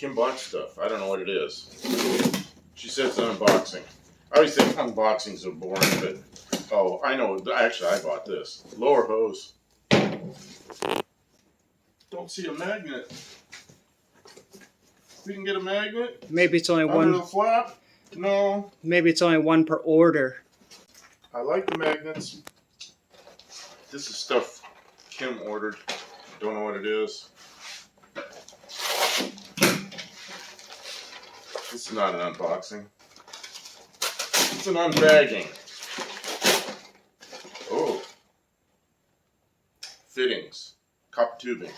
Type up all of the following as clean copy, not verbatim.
Kim bought stuff. I don't know what it is. She said it's an unboxing. I always think unboxings are boring, but oh, I know. Actually, I bought this. Lower hose. Don't see a magnet. We can get a magnet? Maybe it's only under one. The flap? No. Maybe it's only one per order. I like the magnets. This is stuff Kim ordered. Don't know what it is. This is not an unboxing. It's an unbagging. Oh. Fittings. Cup tubing.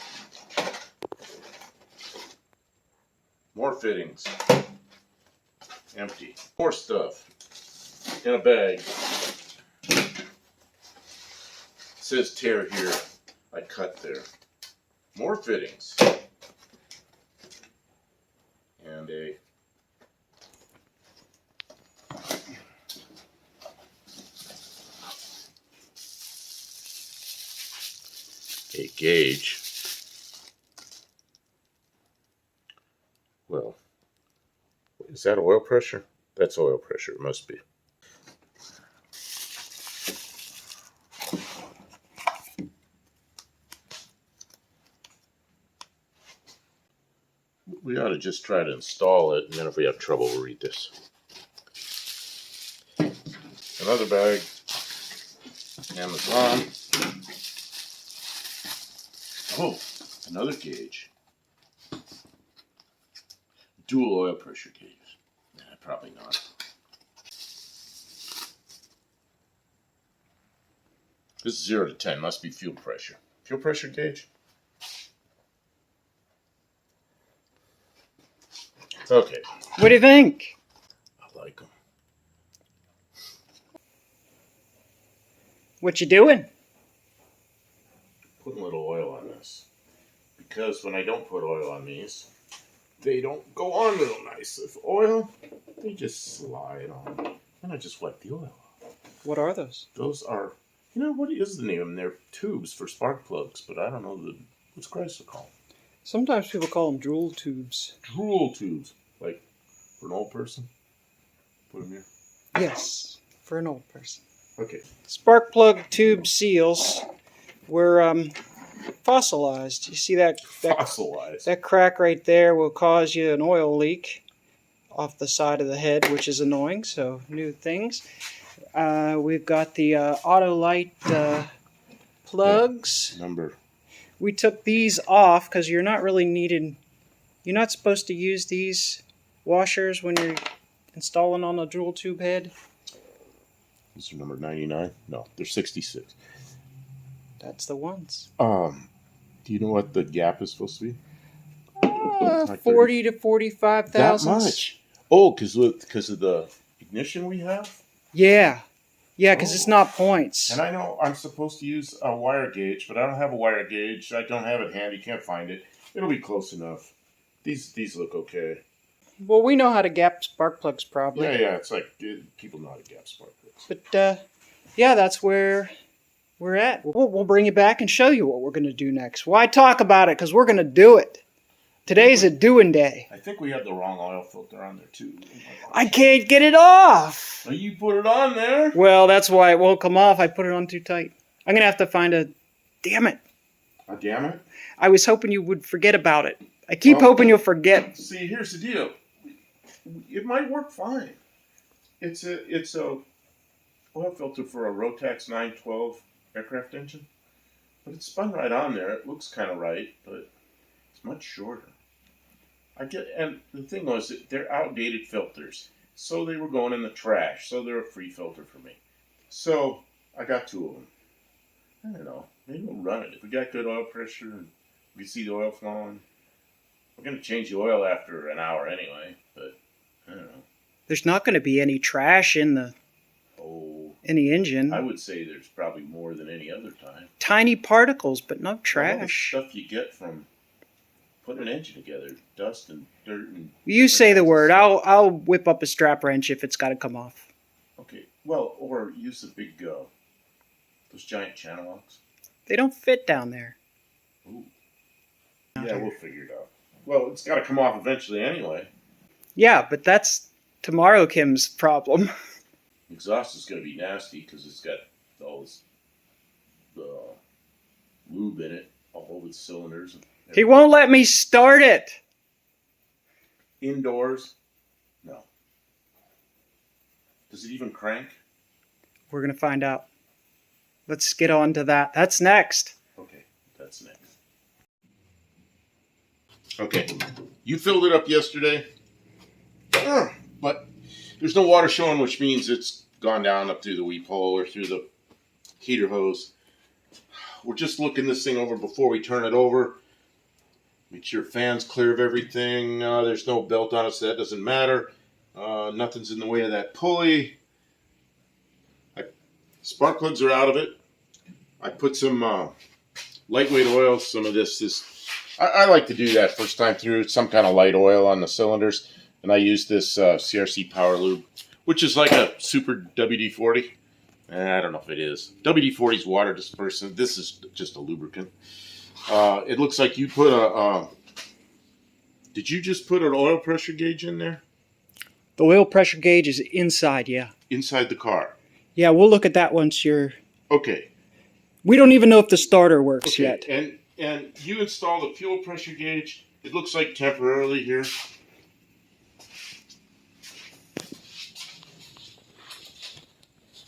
More fittings. Empty. More stuff. In a bag. It says tear here. I cut there. More fittings. And a gauge. Well, is that oil pressure? That's oil pressure, it must be. We ought to just try to install it, and then if we have trouble, we'll read this. Another bag. Amazon. Oh, another gauge. Dual oil pressure gauges. Nah, probably not. This is 0 to 10. Must be fuel pressure. Fuel pressure gauge? Okay. What do you think? I like them. What you doing? Put a little oil on this. Because when I don't put oil on these, they don't go on real nice. If oil, they just slide on. And I just wipe the oil off. What are those? Those are, what is the name of them? They're tubes for spark plugs, but I don't know what's Chrysler called. Sometimes people call them drool tubes. Drool tubes. Like, for an old person? Put them here? Yes, for an old person. Okay. Spark plug tube seals were fossilized. You see that Fossilized? That crack right there will cause you an oil leak off the side of the head, which is annoying, so new things. We've got the Autolite plugs. Yeah, number. We took these off because you're not supposed to use these washers when you're installing on a drool tube head. These are number 99? No, they're 66. That's the ones. Do you know what the gap is supposed to be? Like 40 to 45 thousand. That much? Oh, because of the ignition we have? Yeah. Yeah, because it's not points. And I know I'm supposed to use a wire gauge, but I don't have a wire gauge. I don't have it handy. Can't find it. It'll be close enough. These look okay. Well, we know how to gap spark plugs, probably. Yeah. It's like people know how to gap spark plugs. But yeah, that's where we're at. We'll bring you back and show you what we're going to do next. Why talk about it? Because we're going to do it. Today's a doing day. I think we have the wrong oil filter on there too. I can't get it off. Oh, you put it on there? Well, that's why it won't come off. I put it on too tight. I'm going to have to find a... Damn it. A damn it? I was hoping you would forget about it. I keep hoping you'll forget. See, here's the deal. It might work fine. It's a oil filter for a Rotax 912 aircraft engine. But it's spun right on there. It looks kind of right, but it's much shorter. And the thing was, they're outdated filters. So they were going in the trash. So they're a free filter for me. So I got 2 of them. I don't know. Maybe we'll run it. If we got good oil pressure and we see the oil flowing, we're going to change the oil after an hour anyway. But I don't know. There's not going to be any trash in the engine. I would say there's probably more than any other time. Tiny particles, but no trash. All the stuff you get from putting an engine together, dust and dirt and... You say the word. I'll whip up a strap wrench if it's got to come off. Okay. Well, or use the big, those giant channel locks. They don't fit down there. Ooh. Yeah, we'll figure it out. Well, it's got to come off eventually anyway. Yeah, but that's tomorrow Kim's problem. Exhaust is going to be nasty because it's got all this lube in it, all over the cylinders. He won't let me start it. Indoors? No. Does it even crank? We're going to find out. Let's get on to that. That's next. Okay, that's next. Okay, you filled it up yesterday, but there's no water showing, which means it's gone down up through the weep hole or through the heater hose. We're just looking this thing over before we turn it over. Make sure fan's clear of everything. There's no belt on it, so that doesn't matter. Nothing's in the way of that pulley. Spark plugs are out of it. I put some lightweight oil, some of this. I like to do that first time through. Some kind of light oil on the cylinders. And I use this CRC Power Lube, which is like a super WD-40. I don't know if it is. WD-40 is water dispersant. This is just a lubricant. It looks like you put did you just put an oil pressure gauge in there? The oil pressure gauge is inside, yeah. Inside the car? Yeah, we'll look at that once you're... Okay. We don't even know if the starter works Okay. yet. And you installed a fuel pressure gauge. It looks like temporarily here.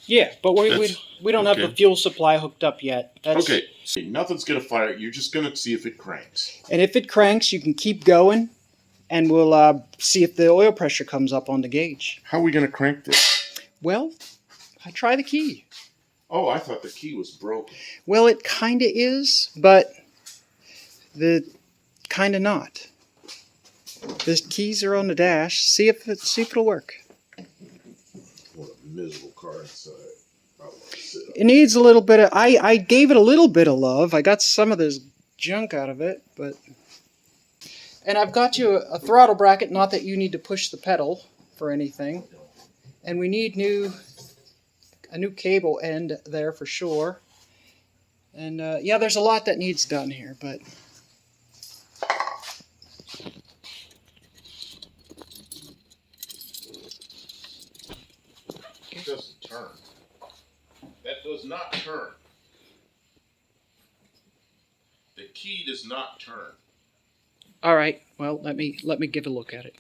Yeah, but we don't have okay. the fuel supply hooked up yet. Okay, so nothing's going to fire. You're just going to see if it cranks. And if it cranks, you can keep going, and we'll see if the oil pressure comes up on the gauge. How are we going to crank this? Well, I try the key. Oh, I thought the key was broken. Well, it kind of is, but the kind of not. The keys are on the dash. See if it'll work. What a miserable car inside. It needs a little bit of... I gave it a little bit of love. I got some of this junk out of it, but... And I've got you a throttle bracket, not that you need to push the pedal for anything. And we need a new cable end there for sure. And yeah, there's a lot that needs done here, but... It doesn't turn. That does not turn. The key does not turn. All right. Well, let me give a look at it.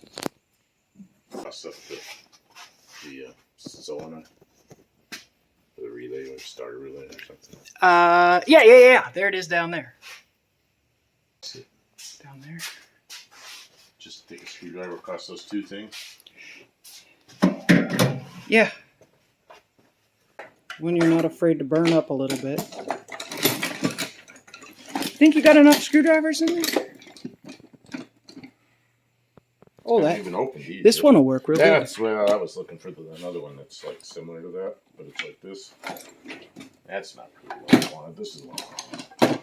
Bust up the solenoid, the relay or starter relay or something. Yeah. There it is down there. Down there. Just take a screwdriver across those two things. Yeah. When you're not afraid to burn up a little bit. Think you got enough screwdrivers in there? Oh, I haven't even opened these. This one will work really good. That's well, I was looking for another one that's like similar to that, but it's like this. That's not really what I wanted. This is what I wanted.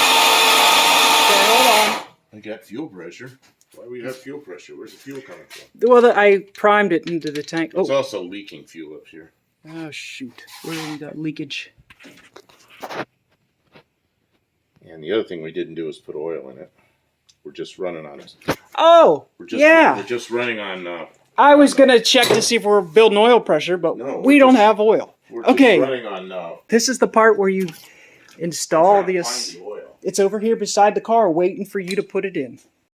Okay, hold on. I got fuel pressure. Why do we have fuel pressure? Where's the fuel coming from? Well, I primed it into the tank. It's Oh, also leaking fuel up here. oh shoot. Where do we got leakage? And the other thing we didn't do is put oil in it. We're just running on it. Oh, We're just, yeah. We're just running on... I was going to check to see if we're building oil pressure, but No, we we're don't just- have oil. We're Okay. just running on... This is the part where you install trying to the... find the oil. It's over here beside the car waiting for you to put it in.